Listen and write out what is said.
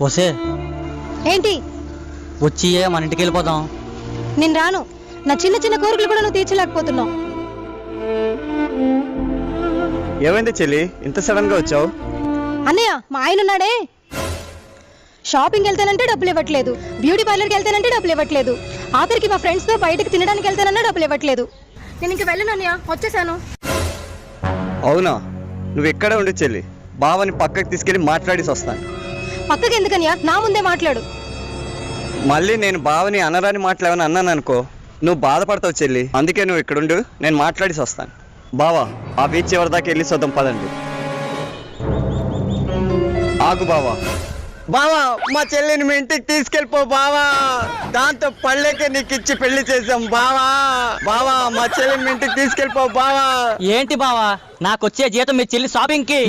వసే ఏంటి? వచ్చి మన ఇంటికి వెళ్ళిపోదాం. నేను రాను. నా చిన్న చిన్న కోరికలు కూడా నువ్వు తీర్చలేకపోతున్నావు. ఏమైంది చెల్లి, ఇంత సడన్ గా వచ్చావు? అన్నయ్య, మా ఆయన ఉన్నాడే, షాపింగ్కి వెళ్తానంటే డబ్బులు ఇవ్వట్లేదు, బ్యూటీ పార్లర్కి వెళ్తానంటే డబ్బులు ఇవ్వట్లేదు, ఆఖరికి మా ఫ్రెండ్స్తో బయటకు తినడానికి వెళ్తానన్నా డబ్బులు ఇవ్వట్లేదు. నేను ఇంక వెళ్ళను అన్నయ్య, వచ్చేసాను. అవునా? నువ్వు ఎక్కడే ఉండు చెల్లి, బావని పక్కకి తీసుకెళ్ళి మాట్లాడేసి వస్తాను. పక్కకి ఎందుకన్నయ్య, నా ముందే మాట్లాడు. మళ్ళీ నేను బావని అనరాని మాట్లాడని అన్నాను అనుకో, నువ్వు బాధపడతావు చెల్లి. అందుకే నువ్వు ఇక్కడుండు, నేను మాట్లాడేసి వస్తాను. బావా, ఆ బీచ్ ఎవరి దాకా వెళ్ళి చూద్దాం పదండి. ఆగు బావా. బావా, మా చెల్లిని మీ ఇంటికి తీసుకెళ్ళిపో బావా, దాంతో పళ్ళేకే నీకు ఇచ్చి పెళ్లి చేసాం బావా. బావా, మా చెల్లిని మీ ఇంటికి తీసుకెళ్ళిపో బావా. ఏంటి బావా, నాకొచ్చే జీతం మీ చెల్లి షాపింగ్ కి